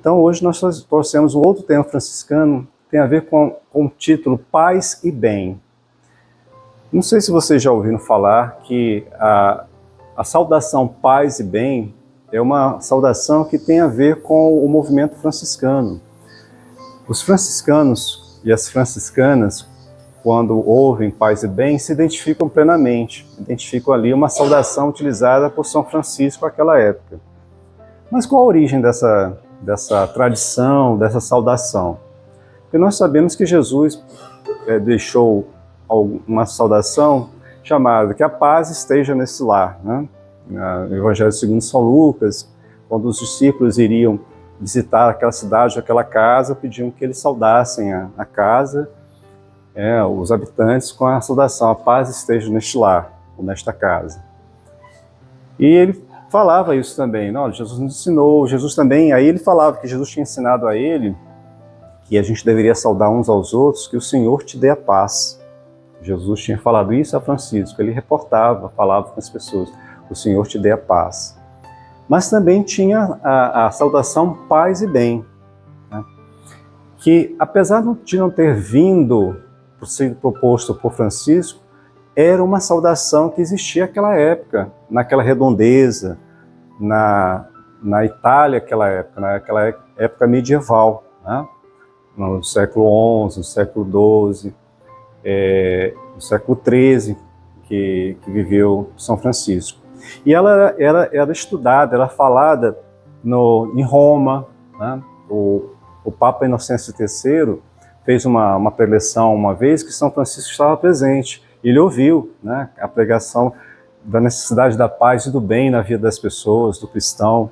Então hoje nós trouxemos um outro tema franciscano, tem a ver com o título Paz e Bem. Não sei se vocês já ouviram falar que a saudação Paz e Bem é uma saudação que tem a ver com o movimento franciscano. Os franciscanos e as franciscanas, quando ouvem Paz e Bem, se identificam plenamente, identificam ali uma saudação utilizada por São Francisco naquela época. Mas qual a origem dessa tradição, dessa saudação? Porque nós sabemos que Jesus deixou uma saudação chamada que a paz esteja nesse lar, né? No Evangelho segundo São Lucas, quando os discípulos iriam visitar aquela cidade, aquela casa, pediam que eles saudassem a casa, os habitantes, com a saudação, a paz esteja neste lar, ou nesta casa. E ele falava isso também, não, Jesus nos ensinou, Jesus também, aí ele falava que Jesus tinha ensinado a ele que a gente deveria saudar uns aos outros, que o Senhor te dê a paz. Jesus tinha falado isso a Francisco, ele reportava, falava com as pessoas, o Senhor te dê a paz. Mas também tinha a saudação paz e bem, né? Que apesar de não ter vindo por ser proposto por Francisco, era uma saudação que existia naquela época, naquela redondeza, na Itália naquela época medieval, né? No século XI, no século XII, no século XIII, que viveu São Francisco. E ela era estudada, era falada em Roma, né? O Papa Inocêncio III fez uma preleção uma vez que São Francisco estava presente. Ele ouviu, né, a pregação da necessidade da paz e do bem na vida das pessoas, do cristão.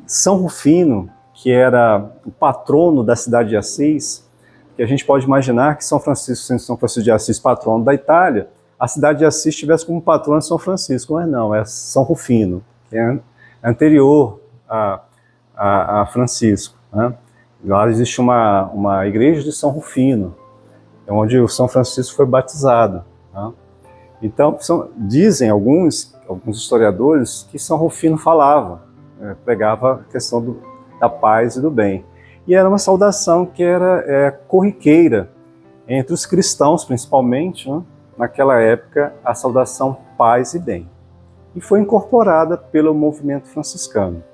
São Rufino, que era o patrono da cidade de Assis, que a gente pode imaginar que São Francisco, sendo São Francisco de Assis patrono da Itália, a cidade de Assis tivesse como patrono São Francisco, mas não, é São Rufino, que é anterior a Francisco, né? Lá existe uma igreja de São Rufino, onde o São Francisco foi batizado, né? Então, dizem alguns historiadores que São Rufino falava, pregava a questão da paz e do bem. E era uma saudação que era corriqueira entre os cristãos, principalmente, né? Naquela época, a saudação paz e bem. E foi incorporada pelo movimento franciscano.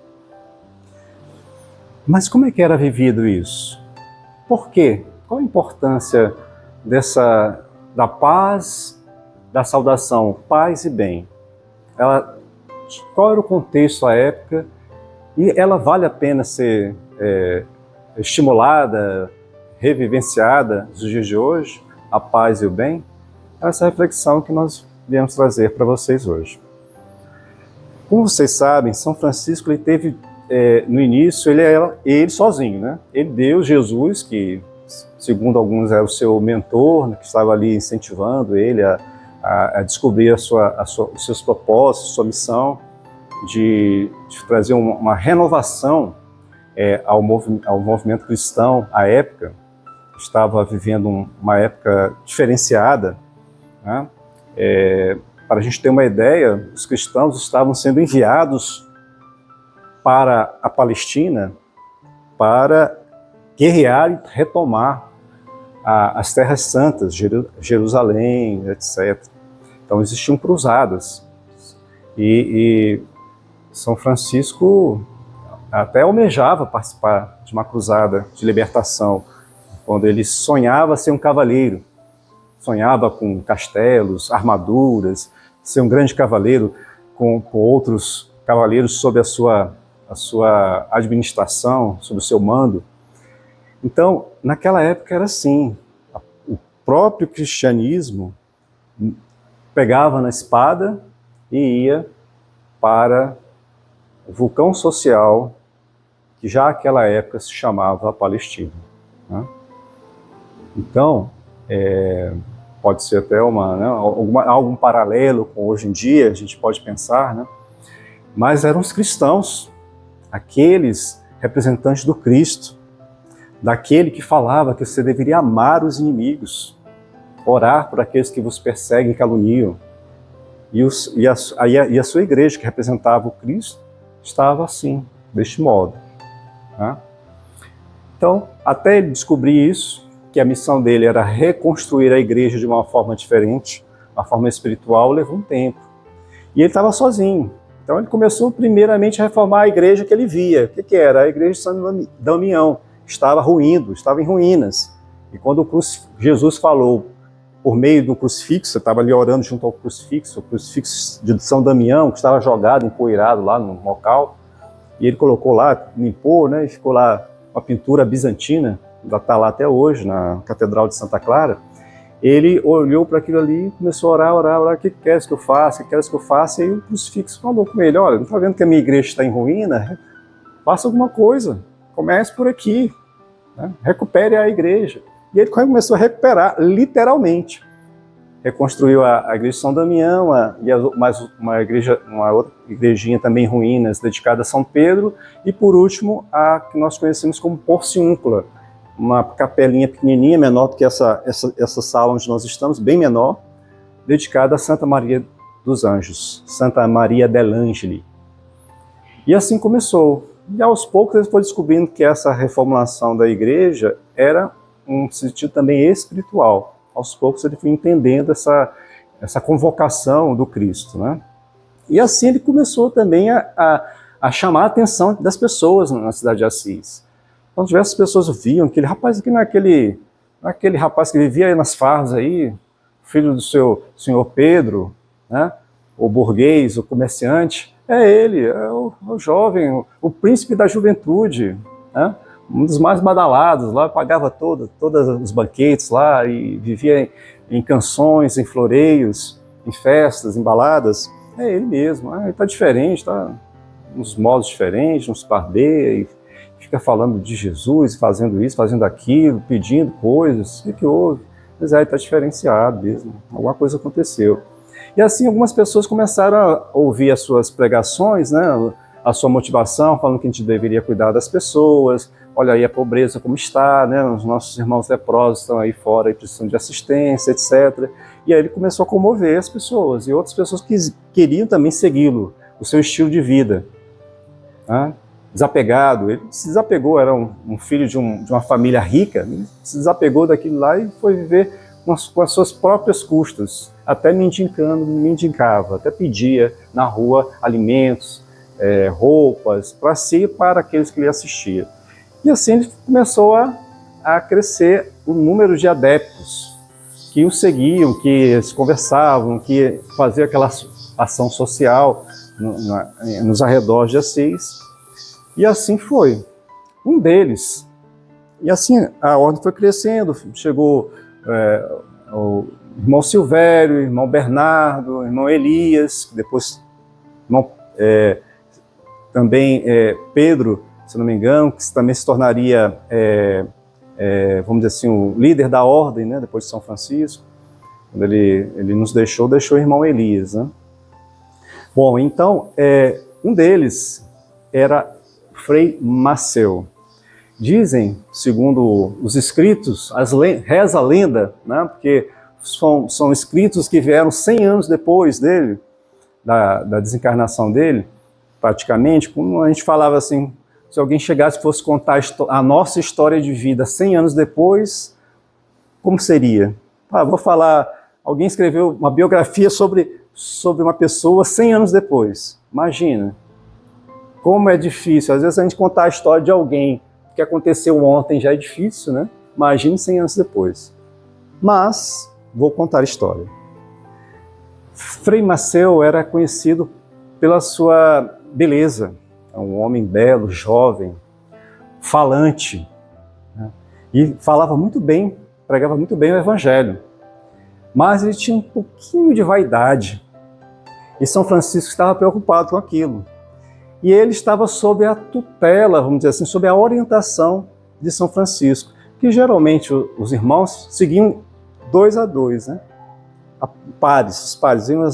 Mas como é que era vivido isso? Por quê? Qual a importância da paz, da saudação paz e bem? Qual era o contexto à época? E ela vale a pena ser estimulada, revivenciada nos dias de hoje, a paz e o bem? Essa reflexão que nós viemos trazer para vocês hoje. Como vocês sabem, São Francisco ele teve, no início, ele sozinho, né? Ele deu Jesus, que segundo alguns era o seu mentor, né, que estava ali incentivando ele a descobrir os seus propósitos, sua missão de trazer uma renovação ao movimento cristão. À época, estava vivendo uma época diferenciada, né? Para a gente ter uma ideia, os cristãos estavam sendo enviados para a Palestina para guerrear e retomar as terras santas, Jerusalém, etc. Então existiam cruzadas e São Francisco até almejava participar de uma cruzada de libertação, quando ele sonhava ser um cavaleiro. Sonhava com castelos, armaduras, ser um grande cavaleiro com outros cavaleiros sob a sua administração, sob o seu mando. Então, naquela época era assim, o próprio cristianismo pegava na espada e ia para o vulcão social que já naquela época se chamava Palestina, né? Então, pode ser até algum paralelo com hoje em dia, a gente pode pensar, né? Mas eram os cristãos, aqueles representantes do Cristo, daquele que falava que você deveria amar os inimigos, orar por aqueles que vos perseguem e caluniam. E a sua igreja, que representava o Cristo, estava assim, deste modo, né? Então, até ele descobrir isso, que a missão dele era reconstruir a igreja de uma forma diferente, uma forma espiritual, levou um tempo. E ele estava sozinho. Então ele começou primeiramente a reformar a igreja que ele via. O que era? A igreja de São Damião. Estava ruindo, estava em ruínas. E quando Jesus falou por meio do crucifixo, estava ali orando junto ao crucifixo, o crucifixo de São Damião, que estava jogado, empoeirado lá no local, e ele colocou lá, limpou, né, e ficou lá uma pintura bizantina, está lá até hoje, na Catedral de Santa Clara. Ele olhou para aquilo ali e começou a orar, o que queres que eu faça, o que queres que eu faça, e o crucifixo falou com ele, olha, não está vendo que a minha igreja está em ruína? Faça alguma coisa, comece por aqui, né? Recupere a igreja. E ele começou a recuperar, literalmente. Reconstruiu a igreja de São Damião, mais uma outra igrejinha também em ruínas, dedicada a São Pedro, e por último, a que nós conhecemos como Porciúncula, uma capelinha pequenininha, menor do que essa sala onde nós estamos, bem menor, dedicada a Santa Maria dos Anjos, Santa Maria dell'Angeli. E assim começou. E aos poucos ele foi descobrindo que essa reformulação da igreja era um sentido também espiritual. Aos poucos ele foi entendendo essa convocação do Cristo, né? E assim ele começou também a chamar a atenção das pessoas na cidade de Assis. Então diversas pessoas viam que aquele rapaz aqui não é aquele rapaz que vivia aí nas farras aí, filho do seu senhor Pedro, né? O burguês, o comerciante. É ele, é o jovem, o príncipe da juventude, né? Um dos mais badalados lá, pagava todos os banquetes lá e vivia em canções, em floreios, em festas, em baladas. É ele mesmo, ele está diferente, está uns modos diferentes, uns barbeia, e fica falando de Jesus, fazendo isso, fazendo aquilo, pedindo coisas. O que houve? Mas ele está diferenciado mesmo, alguma coisa aconteceu. E assim algumas pessoas começaram a ouvir as suas pregações, né, a sua motivação, falando que a gente deveria cuidar das pessoas, olha aí a pobreza como está, né, os nossos irmãos leprosos estão aí fora e precisam de assistência, etc. E aí ele começou a comover as pessoas, e outras pessoas que queriam também segui-lo, o seu estilo de vida, né? Desapegado, ele se desapegou, era um filho de uma família rica, né? Se desapegou daquilo lá e foi viver com as suas próprias custas, até mendicava, até pedia na rua alimentos, roupas, para si e para aqueles que lhe assistiam. E assim ele começou a crescer o número de adeptos que o seguiam, que eles conversavam, que faziam aquela ação social nos arredores de Assis. E assim foi. Um deles. E assim a ordem foi crescendo, chegou o irmão Silvério, o irmão Bernardo, o irmão Elias, depois também Pedro, se não me engano, que também se tornaria, vamos dizer assim, o líder da ordem, né, depois de São Francisco. Quando ele nos deixou o irmão Elias, né? Bom, então, um deles era Frei Maceu. Dizem, segundo os escritos, reza a lenda, né, porque são escritos que vieram 100 anos depois dele, da desencarnação dele, praticamente, como a gente falava assim, se alguém chegasse e fosse contar a nossa história de vida 100 anos depois, como seria? Vou falar, alguém escreveu uma biografia sobre uma pessoa 100 anos depois. Imagina, como é difícil. Às vezes a gente contar a história de alguém que aconteceu ontem já é difícil, né? Imagine 100 anos depois. Mas vou contar a história. Frei Maceu era conhecido pela sua beleza. É um homem belo, jovem, falante, né? E falava muito bem, pregava muito bem o evangelho. Mas ele tinha um pouquinho de vaidade. E São Francisco estava preocupado com aquilo. E ele estava sob a tutela, vamos dizer assim, sob a orientação de São Francisco, que geralmente os irmãos seguiam 2 a 2, né? Os pares iam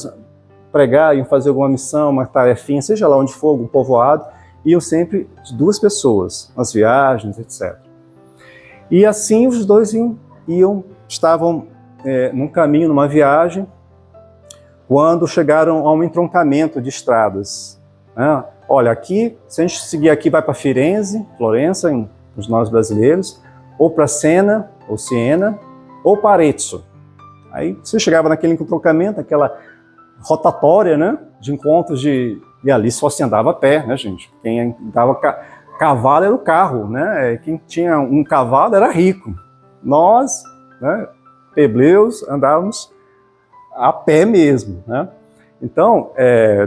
pregar, iam fazer alguma missão, uma tarefinha, seja lá onde for, algum povoado, iam sempre de 2 pessoas, nas viagens, etc. E assim os dois estavam num caminho, numa viagem, quando chegaram a um entroncamento de estradas, né? Olha, aqui, se a gente seguir aqui, vai para Firenze, Florença, os nós brasileiros, ou para Siena, ou para Arezzo. Aí você chegava naquele entroncamento, aquela rotatória, né, de encontros e ali só se andava a pé, né, gente? Quem andava cavalo era o carro, né? Quem tinha um cavalo era rico. Nós, né, plebeios, andávamos a pé mesmo, né? Então,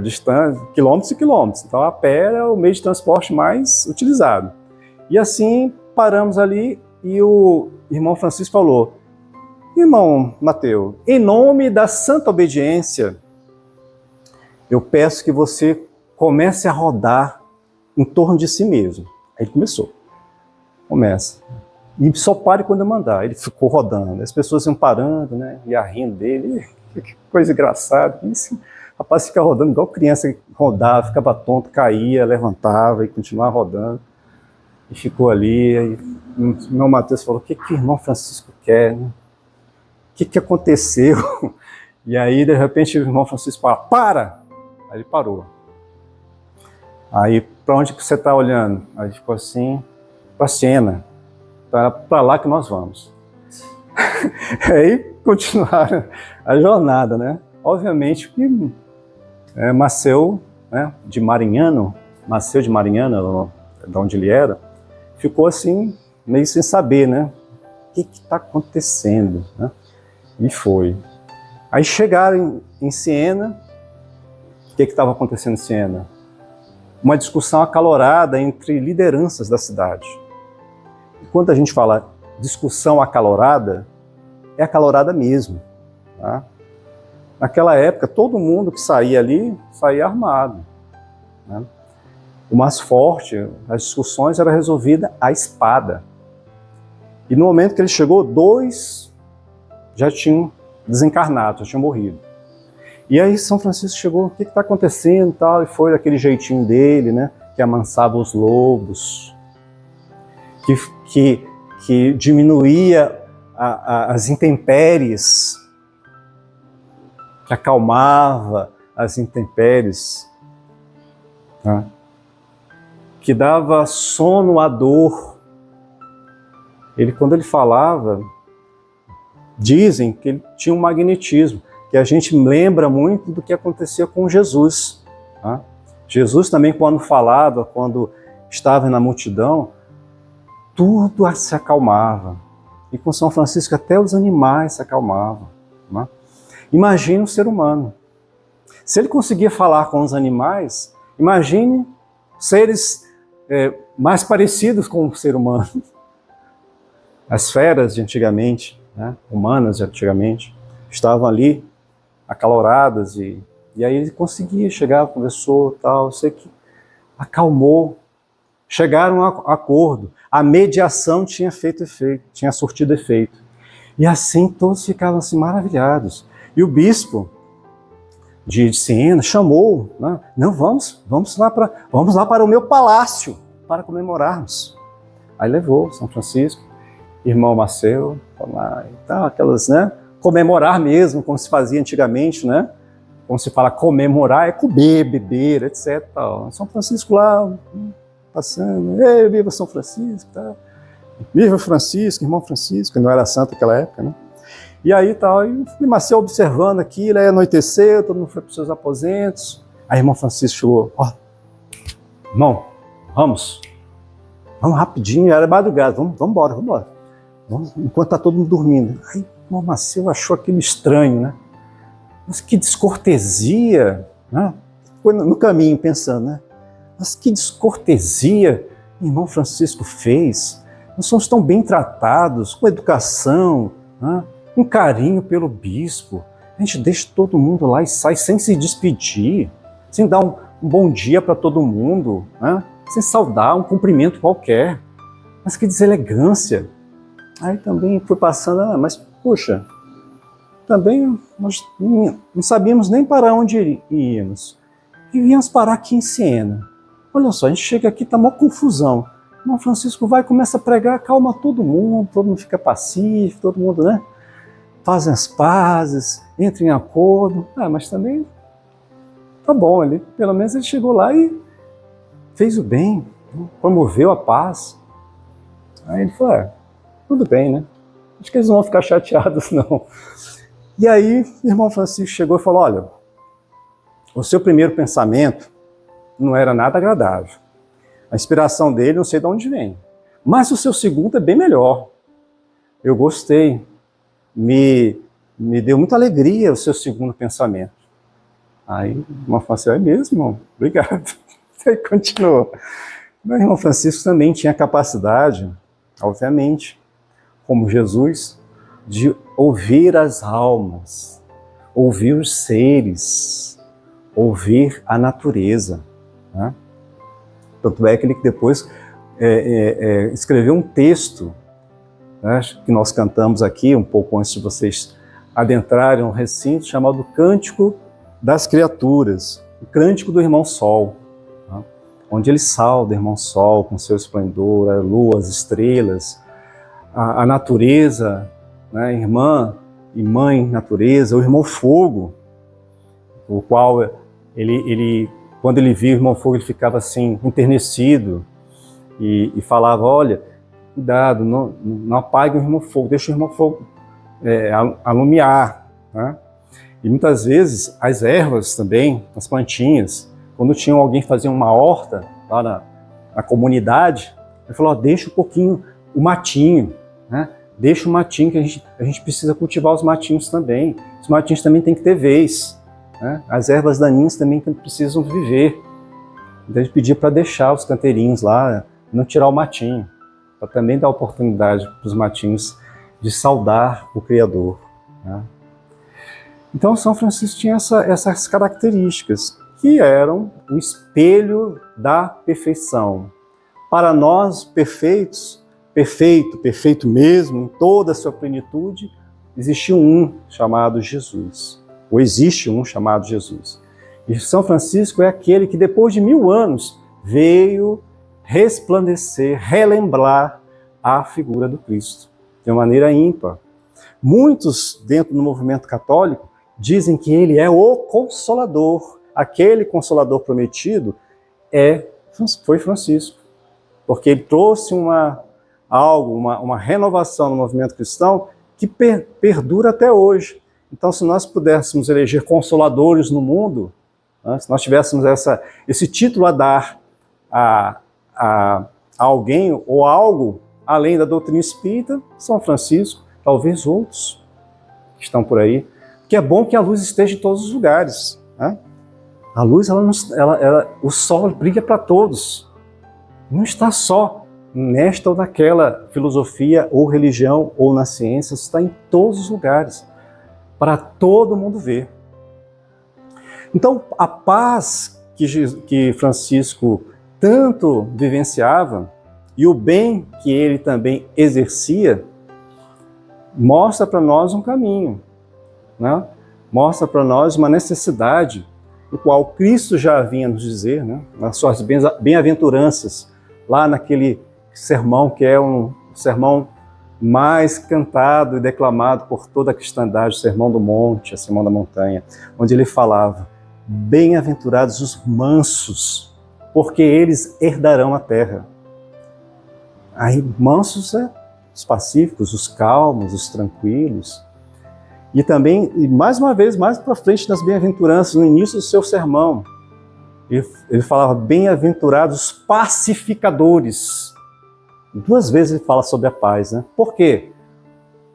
distância, quilômetros e quilômetros. Então, a pé era o meio de transporte mais utilizado. E assim, paramos ali e o irmão Francisco falou: irmão Mateus, em nome da santa obediência, eu peço que você comece a rodar em torno de si mesmo. Aí ele começou. Começa. E só pare quando eu mandar. Ele ficou rodando. As pessoas iam parando, né? Ia rindo dele. Que coisa engraçada. Esse rapaz fica rodando igual criança, rodava, ficava tonto, caía, levantava e continuava rodando. E ficou ali. Aí, o meu Mateus falou: o que o irmão Francisco quer? Né? O que aconteceu? E aí, de repente, o irmão Francisco fala: para! Aí ele parou. Aí, para onde que você está olhando? Aí ele ficou assim: para Siena. Para lá que nós vamos. Aí continuaram a jornada, né? Obviamente que Maceu, né, de Marignano, de onde ele era, ficou assim, meio sem saber, né? O que está acontecendo, né? E foi. Aí chegaram em Siena. O que estava acontecendo em Siena? Uma discussão acalorada entre lideranças da cidade. E quando a gente fala discussão acalorada, é acalorada mesmo. Tá? Naquela época, todo mundo que saía ali, saía armado. Né? O mais forte, as discussões eram resolvidas à espada. E no momento que ele chegou, 2 já tinham desencarnado, já tinham morrido. E aí São Francisco chegou: o que está acontecendo e tal, e foi daquele jeitinho dele, né, que amansava os lobos, que diminuía as intempéries, que acalmava as intempéries, né, que dava sono à dor. Quando ele falava, dizem que ele tinha um magnetismo, que a gente lembra muito do que acontecia com Jesus. Tá? Jesus também, quando falava, quando estava na multidão, tudo se acalmava. E com São Francisco até os animais se acalmavam. Né? Imagine um ser humano. Se ele conseguia falar com os animais, imagine seres mais parecidos com o ser humano. As feras de antigamente, né, humanas de antigamente, estavam ali acaloradas e aí ele conseguia, chegava, conversou, tal, sei que acalmou, chegaram a um acordo, a mediação tinha feito efeito, tinha surtido efeito. E assim todos ficavam assim maravilhados. E o bispo de Siena chamou, né, não, vamos lá para o meu palácio para comemorarmos. Aí levou São Francisco, irmão Maceu, lá e tal, aquelas, né? Comemorar mesmo, como se fazia antigamente, né? Como se fala comemorar, é comer, beber, etc. Tal. São Francisco lá, passando, ei, viva São Francisco, tá? Viva Francisco, irmão Francisco, não era santo naquela época, né? E aí tal, e Maceu observando aquilo, aí anoiteceu, todo mundo foi para os seus aposentos. Aí irmão Francisco chegou: ó, irmão, vamos rapidinho, era madrugada, vamos embora. Enquanto está todo mundo dormindo. Aí o irmão Maceu achou aquilo estranho, né? Mas que descortesia, né? Foi no caminho pensando, né? Mas que descortesia o irmão Francisco fez. Nós somos tão bem tratados, com educação, né? Um carinho pelo bispo. A gente deixa todo mundo lá e sai sem se despedir, sem dar um bom dia para todo mundo, né? Sem saudar, um cumprimento qualquer. Mas que deselegância. Aí também foi passando, mas puxa, também nós não sabíamos nem para onde íamos. E viemos parar aqui em Siena. Olha só, a gente chega aqui, está uma confusão. O irmão Francisco vai e começa a pregar, calma todo mundo fica pacífico, todo mundo, né? Fazem as pazes, entra em acordo. Mas também tá bom, pelo menos ele chegou lá e fez o bem, promoveu a paz. Aí ele falou, tudo bem, né? Acho que eles não vão ficar chateados, não. E aí, o irmão Francisco chegou e falou, olha, o seu primeiro pensamento não era nada agradável. A inspiração dele, não sei de onde vem. Mas o seu segundo é bem melhor. Eu gostei. Me deu muita alegria o seu segundo pensamento. Aí o irmão falou assim, é mesmo, irmão? Obrigado. Aí continuou. Mas o irmão Francisco também tinha capacidade, obviamente, como Jesus, de ouvir as almas, ouvir os seres, ouvir a natureza. Né? Tanto é que ele depois escreveu um texto, né, que nós cantamos aqui, um pouco antes de vocês adentrarem um recinto, chamado Cântico das Criaturas, o Cântico do Irmão Sol, né, onde ele sauda o Irmão Sol com seu esplendor, a lua, as estrelas, a natureza, né, irmã e mãe natureza, o Irmão Fogo, o qual ele quando ele via o Irmão Fogo, ele ficava assim, enternecido, e falava, olha, cuidado, não apague o Irmão Fogo, deixa o Irmão Fogo alumiar. Né? E muitas vezes as ervas também, as plantinhas, quando tinha alguém fazer uma horta lá na comunidade, ele falou, deixa um pouquinho o matinho, né? Deixa o matinho, que a gente precisa cultivar os matinhos também. Os matinhos também têm que ter vez. Né? As ervas daninhas também precisam viver. Então a gente pedia para deixar os canteirinhos lá, não tirar o matinho, para também dar oportunidade para os matinhos de saudar o Criador. Né? Então São Francisco tinha essas características, que eram o espelho da perfeição. Para nós, perfeitos, perfeito mesmo, em toda a sua plenitude, existe um chamado Jesus, ou existe um chamado Jesus. E São Francisco é aquele que depois de 1000 anos veio resplandecer, relembrar a figura do Cristo, de uma maneira ímpar. Muitos dentro do movimento católico dizem que ele é o Consolador, aquele Consolador prometido foi Francisco, porque ele trouxe uma renovação no movimento cristão que perdura até hoje. Então, se nós pudéssemos eleger consoladores no mundo, né, se nós tivéssemos esse título a dar a alguém ou algo além da doutrina espírita, São Francisco, talvez outros que estão por aí, que é bom que a luz esteja em todos os lugares. Né? A luz, o sol brilha para todos. Não está só nesta ou naquela filosofia ou religião ou na ciência, está em todos os lugares, para todo mundo ver. Então, a paz que Francisco tanto vivenciava e o bem que ele também exercia, mostra para nós um caminho, né? Mostra para nós uma necessidade, o qual Cristo já vinha nos dizer, né? Nas suas bem-aventuranças, lá naquele sermão que é um sermão mais cantado e declamado por toda a cristandade, o Sermão do Monte, o Sermão da Montanha, onde ele falava, bem-aventurados os mansos, porque eles herdarão a terra. Aí, mansos os pacíficos, os calmos, os tranquilos. E também, mais uma vez, mais para frente nas bem-aventuranças, no início do seu sermão, ele falava, bem-aventurados pacificadores. 2 vezes ele fala sobre a paz, né? Por quê?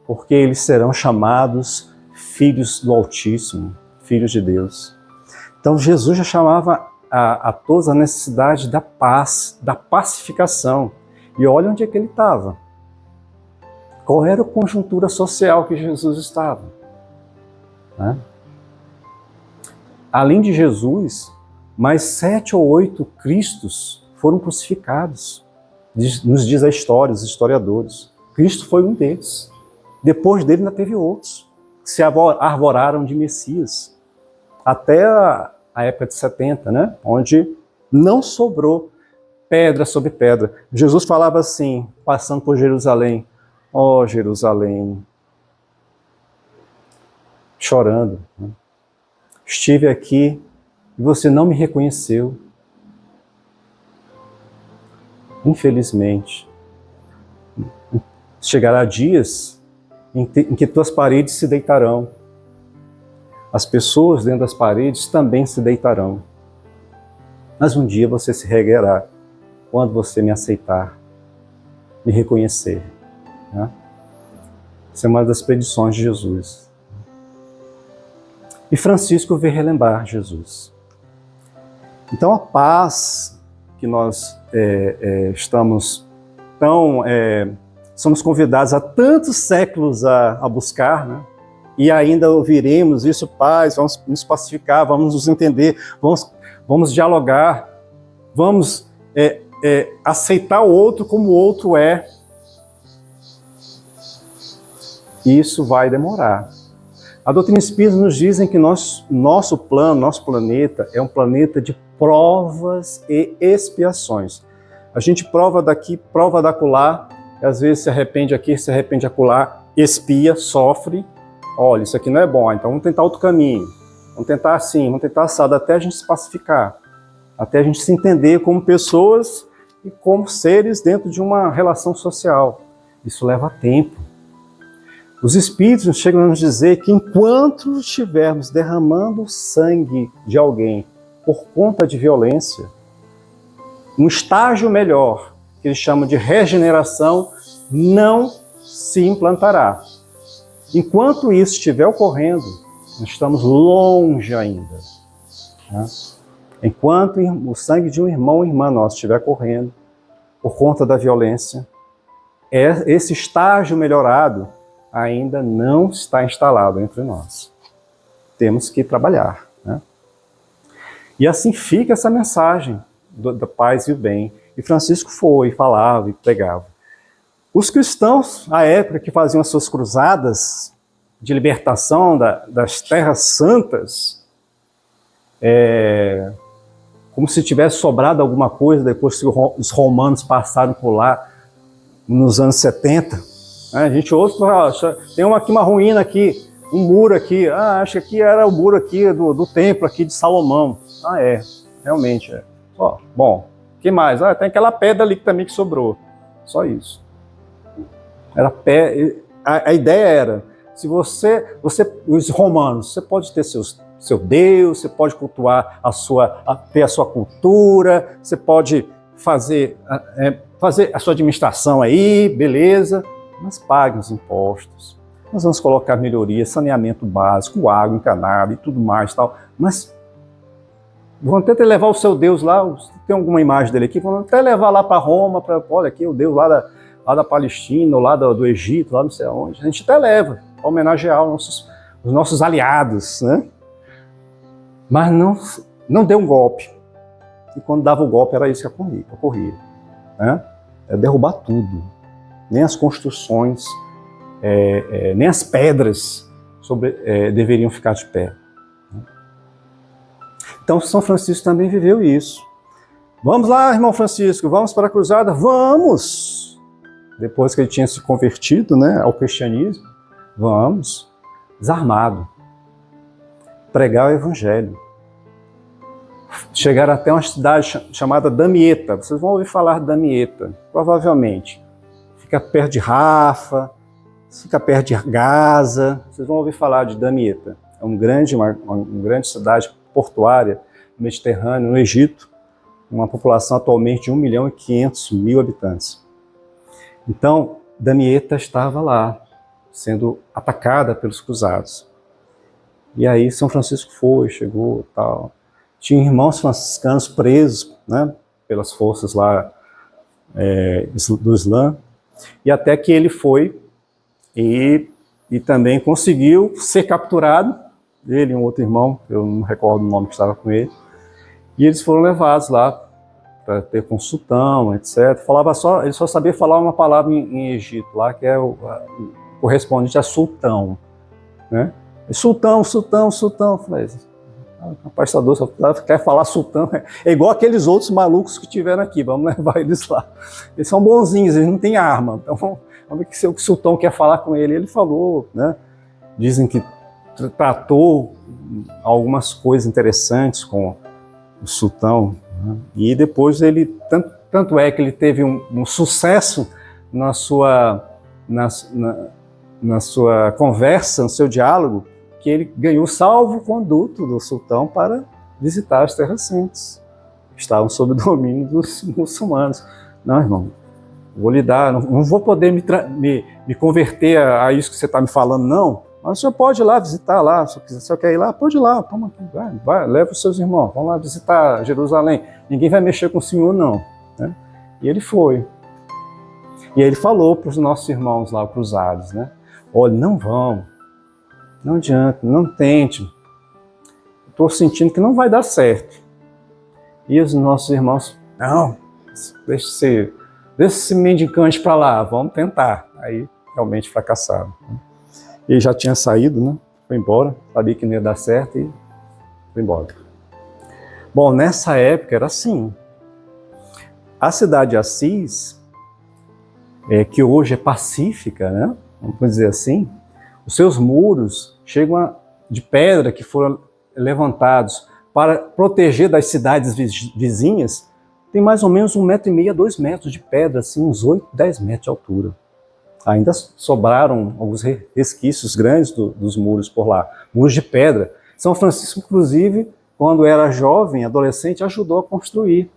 Porque eles serão chamados filhos do Altíssimo, filhos de Deus. Então Jesus já chamava a todos a necessidade da paz, da pacificação. E olha onde é que ele estava. Qual era a conjuntura social que Jesus estava? Né? Além de Jesus, mais 7 ou 8 Cristos foram crucificados. Nos diz a história, os historiadores. Cristo foi um deles. Depois dele ainda teve outros que se arvoraram de Messias. Até a época de 70, né? Onde não sobrou pedra sobre pedra. Jesus falava assim, passando por Jerusalém, ó Jerusalém, chorando. Né? Estive aqui e você não me reconheceu. Infelizmente. Chegará dias em que tuas paredes se deitarão. As pessoas dentro das paredes também se deitarão. Mas um dia você se reerguerá quando você me aceitar, me reconhecer. Né? Essa é uma das predições de Jesus. E Francisco veio relembrar Jesus. Então a paz que nós estamos tão... somos convidados há tantos séculos a buscar, né? E ainda ouviremos isso, paz, vamos nos pacificar, vamos nos entender, vamos dialogar, vamos aceitar o outro como o outro é. Isso vai demorar. A doutrina espírita nos diz que nosso plano, nosso planeta, é um planeta de provas e expiações. A gente prova daqui, prova dacolá, e às vezes se arrepende aqui, se arrepende acolá, expia, sofre. Olha, isso aqui não é bom, então vamos tentar outro caminho. Vamos tentar assim, vamos tentar assado, até a gente se pacificar. Até a gente se entender como pessoas e como seres dentro de uma relação social. Isso leva tempo. Os espíritos chegam a nos dizer que enquanto estivermos derramando o sangue de alguém por conta de violência, um estágio melhor, que eles chamam de regeneração, não se implantará. Enquanto isso estiver ocorrendo, nós estamos longe ainda. Né? Enquanto o sangue de um irmão ou irmã nosso estiver correndo por conta da violência, esse estágio melhorado ainda não está instalado entre nós. Temos que trabalhar. Né? E assim fica essa mensagem da paz e o bem. E Francisco foi, falava e pregava. Os cristãos, à época, que faziam as suas cruzadas de libertação das terras santas, como se tivesse sobrado alguma coisa depois que os romanos passaram por lá nos anos 70. A gente ouve, tem uma ruína aqui, um muro aqui. Acho que aqui era o muro aqui do templo aqui de Salomão. Realmente é. Bom, o que mais? Tem aquela pedra ali também que sobrou. Só isso. A ideia era, se os romanos, você pode ter seu Deus, você pode cultuar ter a sua cultura, você pode fazer a sua administração aí, beleza, mas pague os impostos. Nós vamos colocar melhorias, saneamento básico, água encanada e tudo mais, tal. Mas vão até levar o seu Deus lá, tem alguma imagem dele aqui, vão até levar lá para Roma, olha aqui o Deus lá da Palestina, ou lá do Egito, lá não sei aonde. A gente até leva para homenagear os nossos aliados, né? Mas não deu um golpe. E quando dava o golpe era isso que ocorria. Né? É derrubar tudo. Nem as construções, nem as pedras deveriam ficar de pé. Então São Francisco também viveu isso. Vamos lá, irmão Francisco, vamos para a cruzada? Vamos! Depois que ele tinha se convertido, né, ao cristianismo, vamos, desarmado, pregar o evangelho. Chegaram até uma cidade chamada Damieta. Vocês vão ouvir falar de Damieta, provavelmente. Fica perto de Rafa, fica perto de Gaza. Vocês vão ouvir falar de Damieta. É uma grande cidade portuária no Mediterrâneo, no Egito, uma população atualmente de 1.500.000 habitantes. Então, Damieta estava lá, sendo atacada pelos cruzados. E aí São Francisco chegou, tal. Tinha irmãos franciscanos presos, né, pelas forças lá do Islã, e até que ele foi e também conseguiu ser capturado, ele e um outro irmão, eu não recordo o nome que estava com ele, e eles foram levados lá para ter com o sultão, etc. Ele só sabia falar uma palavra em Egito lá, que é o correspondente a sultão, né? Sultão. Eu falei, o pastor só quer falar sultão, é igual aqueles outros malucos que tiveram aqui, vamos levar eles lá. Eles são bonzinhos, eles não têm arma, então vamos ver o que o sultão quer falar com ele. Ele falou, né? Dizem que tratou algumas coisas interessantes com o sultão, né? E depois ele, tanto é que ele teve um sucesso na sua na sua conversa, no seu diálogo, que ele ganhou salvo-conduto do sultão para visitar as terras santas, que estavam sob o domínio dos muçulmanos. Não, irmão, vou lhe dar, não vou poder me converter a isso que você está me falando, não. Mas o senhor pode ir lá visitar lá, se o senhor quer ir lá, pode ir lá, toma aqui, vai, leva os seus irmãos, vamos lá visitar Jerusalém. Ninguém vai mexer com o senhor, não. Né? E ele foi. E aí ele falou para os nossos irmãos lá, cruzados, né? Olha, não vão, não adianta, não tente. Estou sentindo que não vai dar certo. E os nossos irmãos, não, deixa esse mendicante para lá, vamos tentar. Aí realmente fracassaram. Ele já tinha saído, né? Foi embora, sabia que não ia dar certo e foi embora. Bom, nessa época era assim. A cidade de Assis, que hoje é pacífica, né? Vamos dizer assim, os seus muros chegam de pedra que foram levantados para proteger das cidades vizinhas, tem mais ou menos 1,5 m a 2 metros de pedra, assim, uns 8, 10 metros de altura. Ainda sobraram alguns resquícios grandes dos muros por lá, muros de pedra. São Francisco, inclusive, quando era jovem, adolescente, ajudou a construir.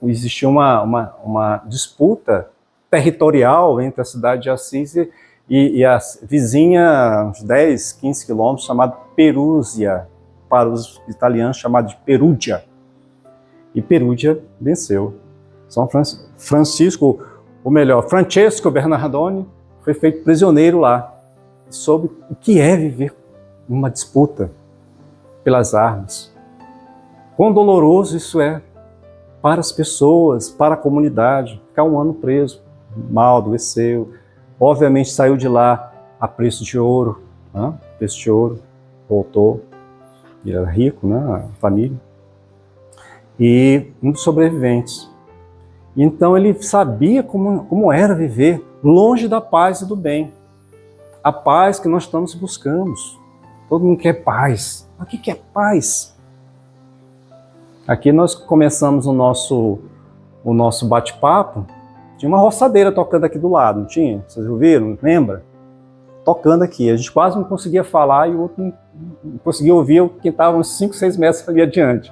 Existia uma disputa territorial entre a cidade de Assis e a vizinha, uns 10, 15 quilômetros, chamada Perúzia, para os italianos chamada de Perugia. E Perugia venceu. São Francisco, ou melhor, Francesco Bernardone, foi feito prisioneiro lá, soube o que é viver numa disputa pelas armas. Quão doloroso isso é para as pessoas, para a comunidade, ficar 1 ano preso, mal, adoeceu, obviamente saiu de lá a preço de ouro, né? Preço de ouro, voltou, ele era rico, né? A família, e um dos sobreviventes. Então ele sabia como era viver longe da paz e do bem. A paz que nós estamos buscando. Todo mundo quer paz. Mas o que é paz? Aqui nós começamos o nosso bate-papo. Tinha uma roçadeira tocando aqui do lado, não tinha? Vocês ouviram? Lembra? Tocando aqui. A gente quase não conseguia falar e o outro não conseguia ouvir quem estava uns 5, 6 metros ali adiante.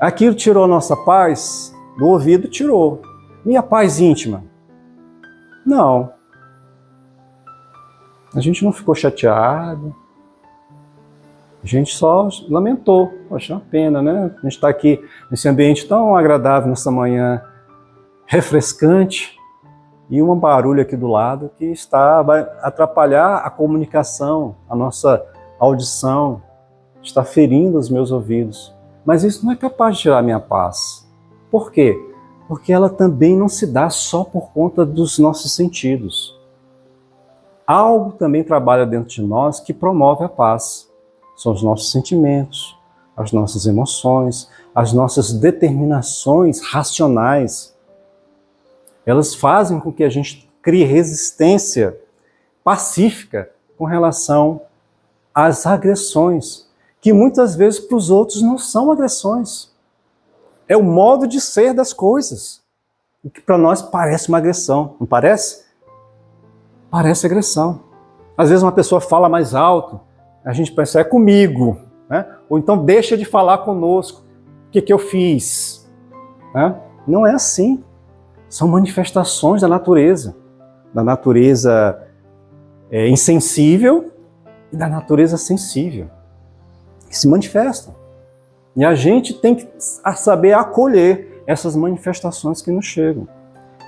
Aquilo tirou a nossa paz do ouvido, tirou. Minha paz íntima? Não. A gente não ficou chateado. A gente só lamentou. Poxa, é uma pena, né? A gente está aqui nesse ambiente tão agradável nessa manhã refrescante e um barulho aqui do lado que vai atrapalhar a comunicação, a nossa audição, está ferindo os meus ouvidos. Mas isso não é capaz de tirar a minha paz. Por quê? Porque ela também não se dá só por conta dos nossos sentidos. Algo também trabalha dentro de nós que promove a paz. São os nossos sentimentos, as nossas emoções, as nossas determinações racionais. Elas fazem com que a gente crie resistência pacífica com relação às agressões, que muitas vezes para os outros não são agressões. É o modo de ser das coisas, o que para nós parece uma agressão, não parece? Parece agressão. Às vezes uma pessoa fala mais alto, a gente pensa, é comigo, né? Ou então deixa de falar conosco, o que eu fiz? Né? Não é assim. São manifestações da natureza insensível e da natureza sensível, que se manifestam. E a gente tem que saber acolher essas manifestações que nos chegam.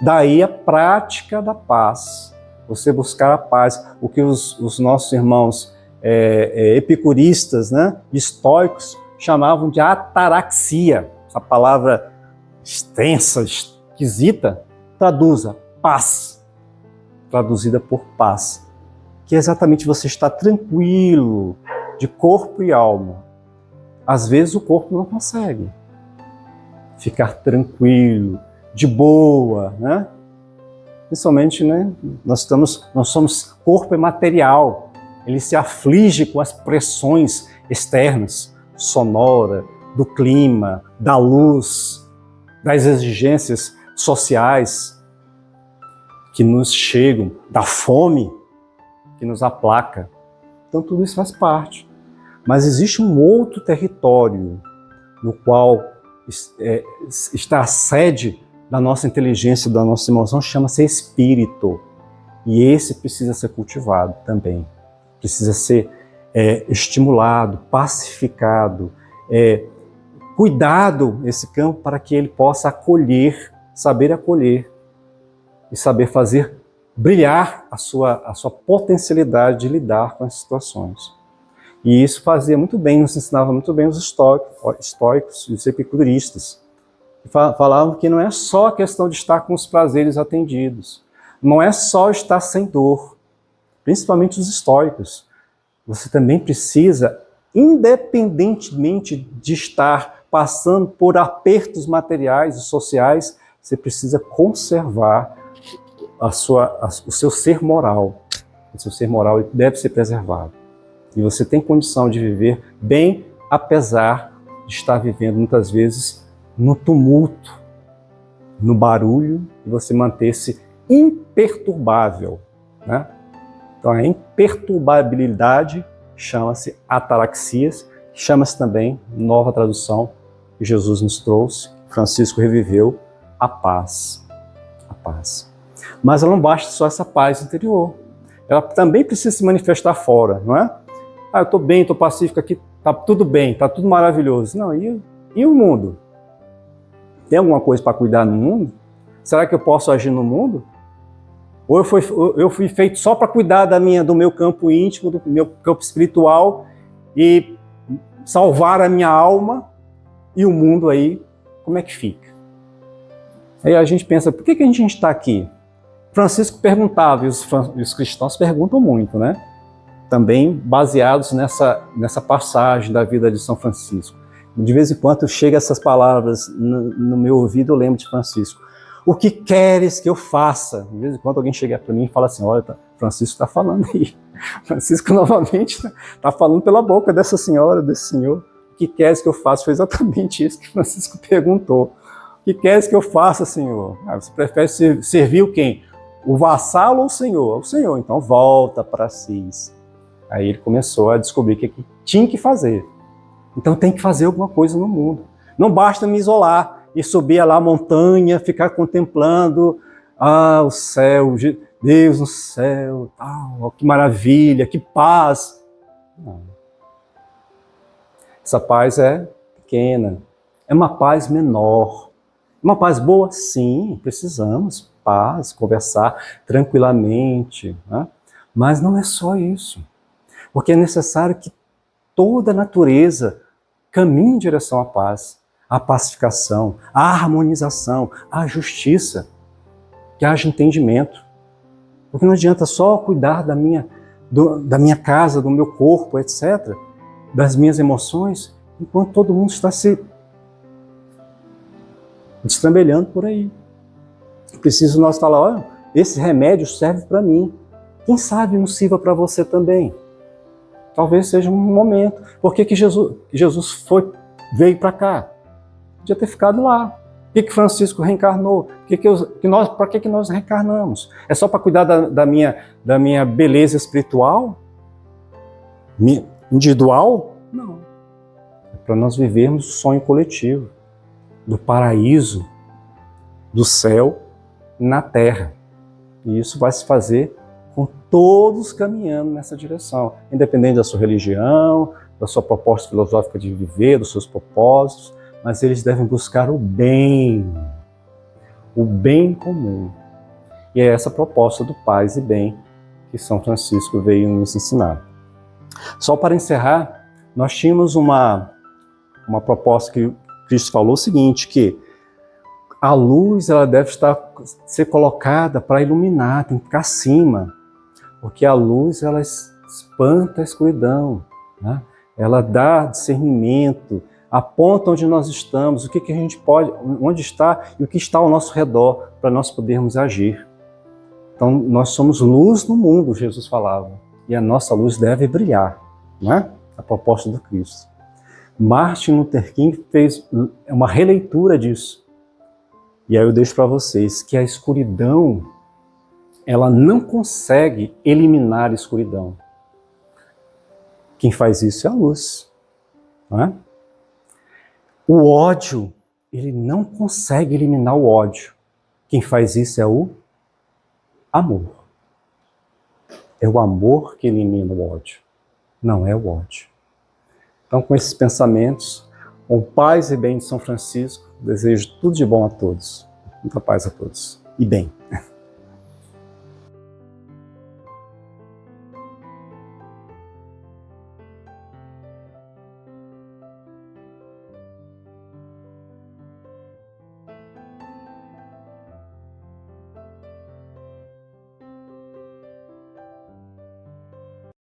Daí a prática da paz, você buscar a paz, o que os nossos irmãos epicuristas, né, estoicos, chamavam de ataraxia. Essa palavra extensa, esquisita, traduza paz, traduzida por paz, que é exatamente você estar tranquilo de corpo e alma. Às vezes o corpo não consegue ficar tranquilo, de boa, né? Principalmente, né? Nós somos corpo material, ele se aflige com as pressões externas, sonora, do clima, da luz, das exigências sociais, que nos chegam, da fome que nos aplaca. Então tudo isso faz parte. Mas existe um outro território no qual está a sede da nossa inteligência, da nossa emoção, chama-se espírito. E esse precisa ser cultivado também. Precisa ser estimulado, pacificado, cuidado esse campo para que ele possa acolher, saber acolher e saber fazer brilhar a sua potencialidade de lidar com as situações. E isso fazia muito bem, nos ensinava muito bem os estoicos e os epicuristas. Falavam que não é só a questão de estar com os prazeres atendidos, não é só estar sem dor, principalmente os estoicos. Você também precisa, independentemente de estar passando por apertos materiais e sociais, você precisa conservar o seu ser moral. O seu ser moral deve ser preservado. E você tem condição de viver bem, apesar de estar vivendo muitas vezes no tumulto, no barulho, e você manter-se imperturbável, né? Então a imperturbabilidade chama-se ataraxias, chama-se também, nova tradução que Jesus nos trouxe, Francisco reviveu, a paz. A paz. Mas ela não basta só essa paz interior. Ela também precisa se manifestar fora, não é? Eu estou bem, estou pacífico aqui, está tudo bem, está tudo maravilhoso. Não, e o mundo? Tem alguma coisa para cuidar no mundo? Será que eu posso agir no mundo? Ou eu fui feito só para cuidar do meu campo íntimo, do meu campo espiritual e salvar a minha alma, e o mundo aí, como é que fica? Aí a gente pensa, por que a gente está aqui? Francisco perguntava, e os cristãos perguntam muito, né? Também baseados nessa passagem da vida de São Francisco. De vez em quando chegam essas palavras no meu ouvido, eu lembro de Francisco. O que queres que eu faça? De vez em quando alguém chega para mim e fala assim, olha, Francisco está falando aí. Francisco novamente está falando pela boca dessa senhora, desse senhor. O que queres que eu faça? Foi exatamente isso que Francisco perguntou. O que queres que eu faça, Senhor? Você prefere servir quem? O vassalo ou o Senhor? O Senhor, então volta para Assis. Aí ele começou a descobrir o que tinha que fazer. Então tem que fazer alguma coisa no mundo. Não basta me isolar e subir lá a montanha, ficar contemplando o céu, Deus no céu, que maravilha, que paz. Não. Essa paz é pequena, é uma paz menor. Uma paz boa? Sim, precisamos. Paz, conversar tranquilamente. Né? Mas não é só isso. Porque é necessário que toda a natureza caminhe em direção à paz, à pacificação, à harmonização, à justiça, que haja entendimento. Porque não adianta só cuidar da minha casa, do meu corpo, etc., das minhas emoções, enquanto todo mundo está se destrambelhando por aí. Preciso nós falar, olha, esse remédio serve para mim. Quem sabe não sirva para você também. Talvez seja um momento. Por que Jesus veio para cá? Podia ter ficado lá. Por que Francisco reencarnou? Para que nós reencarnamos? É só para cuidar da minha beleza espiritual? Individual? Não. É para nós vivermos o sonho coletivo do paraíso, do céu na terra. E isso vai se fazer com todos caminhando nessa direção, independente da sua religião, da sua proposta filosófica de viver, dos seus propósitos, mas eles devem buscar o bem comum. E é essa proposta do paz e bem que São Francisco veio nos ensinar. Só para encerrar, nós tínhamos uma proposta que Cristo falou o seguinte, que a luz ela deve ser colocada para iluminar, tem que ficar acima, porque a luz ela espanta a escuridão, né? Ela dá discernimento, aponta onde nós estamos, o que a gente pode, onde está e o que está ao nosso redor para nós podermos agir. Então nós somos luz no mundo, Jesus falava, e a nossa luz deve brilhar, né? A proposta do Cristo. Martin Luther King fez uma releitura disso. E aí eu deixo para vocês que a escuridão ela não consegue eliminar a escuridão. Quem faz isso é a luz, não é? O ódio, ele não consegue eliminar o ódio. Quem faz isso é o amor. É o amor que elimina o ódio, não é o ódio. Então, com esses pensamentos, com paz e bem de São Francisco, desejo tudo de bom a todos. Muita paz a todos. E bem.